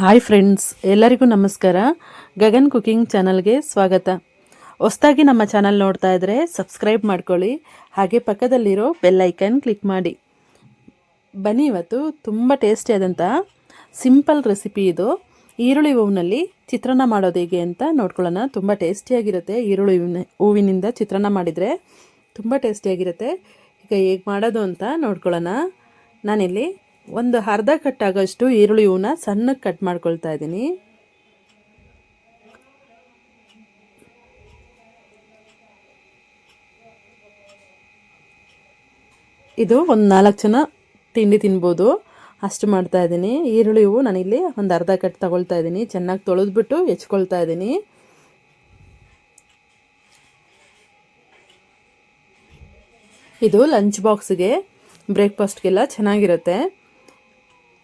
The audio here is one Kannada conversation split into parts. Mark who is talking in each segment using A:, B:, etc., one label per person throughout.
A: ಹಾಯ್ ಫ್ರೆಂಡ್ಸ್, ಎಲ್ಲರಿಗೂ ನಮಸ್ಕಾರ. ಗಗನ್ ಕುಕಿಂಗ್ ಚಾನಲ್ಗೆ ಸ್ವಾಗತ. ಹೊಸದಾಗಿ ನಮ್ಮ ಚಾನಲ್ ನೋಡ್ತಾ ಇದ್ದರೆ ಸಬ್ಸ್ಕ್ರೈಬ್ ಮಾಡ್ಕೊಳ್ಳಿ, ಹಾಗೆ ಪಕ್ಕದಲ್ಲಿರೋ ಬೆಲ್ ಐಕನ್ ಕ್ಲಿಕ್ ಮಾಡಿ. ಬನ್ನಿ, ಇವತ್ತು ತುಂಬ ಟೇಸ್ಟಿಯಾದಂಥ ಸಿಂಪಲ್ ರೆಸಿಪಿ ಇದು. ಈರುಳ್ಳಿ ಹೂವಿನಲ್ಲಿ ಚಿತ್ರಾನ್ನ ಮಾಡೋದು ಹೇಗೆ ಅಂತ ನೋಡ್ಕೊಳ್ಳೋಣ. ತುಂಬ ಟೇಸ್ಟಿಯಾಗಿರುತ್ತೆ. ಈರುಳ್ಳಿ ಹೂವಿನಿಂದ ಚಿತ್ರಾನ್ನ ಮಾಡಿದರೆ ತುಂಬ ಟೇಸ್ಟಿಯಾಗಿರುತ್ತೆ. ಈಗ ಹೇಗೆ ಮಾಡೋದು ಅಂತ ನೋಡ್ಕೊಳ್ಳೋಣ. ನಾನಿಲ್ಲಿ ಒಂದು ಅರ್ಧ ಕಟ್ಟಾಗೋಷ್ಟು ಈರುಳ್ಳಿ ಹೂವನ್ನ ಸಣ್ಣಗೆ ಕಟ್ ಮಾಡ್ಕೊಳ್ತಾ ಇದ್ದೀನಿ. ಇದು ಒಂದು 4 ಜನ ತಿಂಡಿ ತಿನ್ಬೋದು, ಅಷ್ಟು ಮಾಡ್ತಾ ಇದ್ದೀನಿ. ಈರುಳ್ಳಿ ಹೂವು ನಾನಿಲ್ಲಿ ಒಂದು ಅರ್ಧ ಕಟ್ ತಗೊಳ್ತಾ ಇದ್ದೀನಿ. ಚೆನ್ನಾಗಿ ತೊಳೆದ್ಬಿಟ್ಟು ಹೆಚ್ಕೊಳ್ತಾ ಇದ್ದೀನಿ. ಇದು ಲಂಚ್ ಬಾಕ್ಸ್ಗೆ, ಬ್ರೇಕ್ಫಾಸ್ಟ್ಗೆಲ್ಲ ಚೆನ್ನಾಗಿರುತ್ತೆ.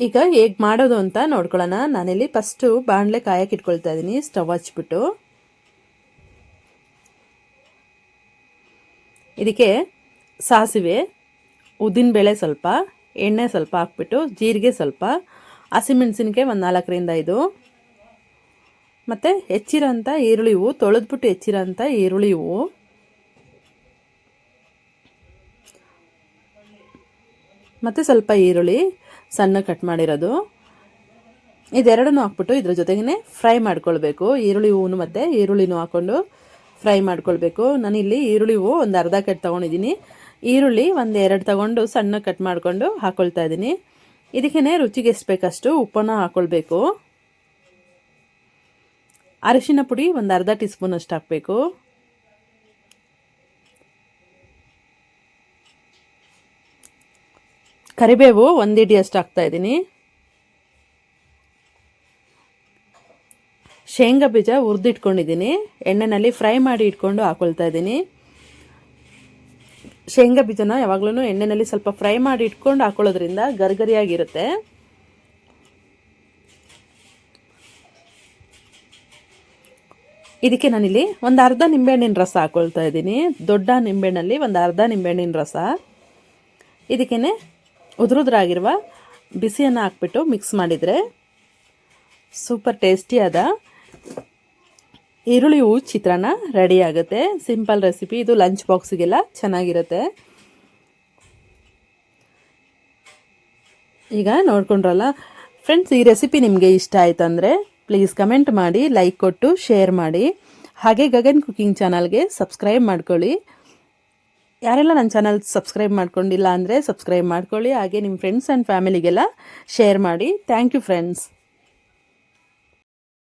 A: ಈಗ ಹೇಗೆ ಮಾಡೋದು ಅಂತ ನೋಡ್ಕೊಳ್ಳೋಣ. ನಾನಿಲ್ಲಿ ಫಸ್ಟು ಬಾಣಲೆ ಕಾಯಕ್ಕೆ ಇಟ್ಕೊಳ್ತಾ ಇದ್ದೀನಿ. ಸ್ಟವ್ ಹಚ್ಬಿಟ್ಟು ಇದಕ್ಕೆ ಸಾಸಿವೆ, ಉದ್ದಿನಬೇಳೆ ಸ್ವಲ್ಪ, ಎಣ್ಣೆ ಸ್ವಲ್ಪ ಹಾಕ್ಬಿಟ್ಟು, ಜೀರಿಗೆ ಸ್ವಲ್ಪ, ಹಸಿಮೆಣಸಿನ್ಕಾಯಿ ಒಂದು 4ರಿಂದ 5, ಮತ್ತು ಹೆಚ್ಚಿರೋಂಥ ಈರುಳ್ಳಿ ಹೂವು, ತೊಳೆದ್ಬಿಟ್ಟು ಹೆಚ್ಚಿರೋಂಥ ಈರುಳ್ಳಿ ಹೂವು, ಮತ್ತು ಸ್ವಲ್ಪ ಈರುಳ್ಳಿ ಸಣ್ಣ ಕಟ್ ಮಾಡಿರೋದು, ಇದೆರಡನ್ನೂ ಹಾಕ್ಬಿಟ್ಟು ಇದ್ರ ಜೊತೆಗೇ ಫ್ರೈ ಮಾಡ್ಕೊಳ್ಬೇಕು. ಈರುಳ್ಳಿ ಹೂವು ಮತ್ತು ಈರುಳ್ಳಿನೂ ಹಾಕ್ಕೊಂಡು ಫ್ರೈ ಮಾಡ್ಕೊಳ್ಬೇಕು. ನಾನಿಲ್ಲಿ ಈರುಳ್ಳಿ ಹೂವು ಒಂದು ಅರ್ಧ ಕಟ್ ತೊಗೊಂಡಿದ್ದೀನಿ. ಈರುಳ್ಳಿ ಒಂದು 2 ತೊಗೊಂಡು ಸಣ್ಣ ಕಟ್ ಮಾಡಿಕೊಂಡು ಹಾಕ್ಕೊಳ್ತಾ ಇದ್ದೀನಿ. ಇದಕ್ಕೇ ರುಚಿಗೆ ಎಷ್ಟು ಬೇಕಷ್ಟು ಉಪ್ಪನ್ನು ಹಾಕ್ಕೊಳ್ಬೇಕು. ಅರಿಶಿನ ಪುಡಿ ಒಂದು ಅರ್ಧ ಟೀ ಸ್ಪೂನ್ ಅಷ್ಟು ಹಾಕಬೇಕು. ಕರಿಬೇವು 1 ಹಿಡಿ ಅಷ್ಟು ಹಾಕ್ತಾ ಇದ್ದೀನಿ. ಶೇಂಗಾ ಬೀಜ ಹುರಿದಿಟ್ಕೊಂಡಿದ್ದೀನಿ, ಎಣ್ಣೆಯಲ್ಲಿ ಫ್ರೈ ಮಾಡಿ ಇಟ್ಕೊಂಡು ಹಾಕೊಳ್ತಾ ಇದ್ದೀನಿ. ಶೇಂಗಾ ಬೀಜನ ಯಾವಾಗಲೂ ಎಣ್ಣೆಯಲ್ಲಿ ಸ್ವಲ್ಪ ಫ್ರೈ ಮಾಡಿ ಇಟ್ಕೊಂಡು ಹಾಕೊಳ್ಳೋದ್ರಿಂದ ಗರಿಗರಿಯಾಗಿರುತ್ತೆ. ಇದಕ್ಕೆ ನಾನಿಲ್ಲಿ ಒಂದು ಅರ್ಧ ನಿಂಬೆಹಣ್ಣಿನ ರಸ ಹಾಕೊಳ್ತಾ ಇದ್ದೀನಿ. ದೊಡ್ಡ ನಿಂಬೆಹಣ್ಣಲ್ಲಿ ಒಂದು ಅರ್ಧ ನಿಂಬೆಹಣ್ಣಿನ ರಸ. ಇದಕ್ಕೇ ಉದುರುದ್ರಾಗಿರುವ ಬಿಸಿಯನ್ನು ಹಾಕ್ಬಿಟ್ಟು ಮಿಕ್ಸ್ ಮಾಡಿದರೆ ಸೂಪರ್ ಟೇಸ್ಟಿಯಾದ ಈರುಳ್ಳಿ ಹೂವು ಚಿತ್ರಾನ್ನ ರೆಡಿ ಆಗುತ್ತೆ. ಸಿಂಪಲ್ ರೆಸಿಪಿ ಇದು. ಲಂಚ್ ಬಾಕ್ಸಿಗೆಲ್ಲ ಚೆನ್ನಾಗಿರುತ್ತೆ. ಈಗ ನೋಡ್ಕೊಂಡ್ರಲ್ಲ ಫ್ರೆಂಡ್ಸ್, ಈ ರೆಸಿಪಿ ನಿಮಗೆ ಇಷ್ಟ ಆಯ್ತು ಅಂದರೆ ಪ್ಲೀಸ್ ಕಮೆಂಟ್ ಮಾಡಿ, ಲೈಕ್ ಕೊಟ್ಟು ಶೇರ್ ಮಾಡಿ. ಹಾಗೆ ಗಗನ್ ಕುಕಿಂಗ್ ಚಾನಲ್ಗೆ ಸಬ್ಸ್ಕ್ರೈಬ್ ಮಾಡ್ಕೊಳ್ಳಿ. ಯಾರೆಲ್ಲ ನನ್ನ ಚಾನಲ್ ಸಬ್ಸ್ಕ್ರೈಬ್ ಮಾಡ್ಕೊಂಡಿಲ್ಲ ಅಂದರೆ ಸಬ್ಸ್ಕ್ರೈಬ್ ಮಾಡ್ಕೊಳ್ಳಿ. ಹಾಗೆ ನಿಮ್ಮ ಫ್ರೆಂಡ್ಸ್ ಆ್ಯಂಡ್ ಫ್ಯಾಮಿಲಿಗೆಲ್ಲ ಶೇರ್ ಮಾಡಿ. Thank you friends.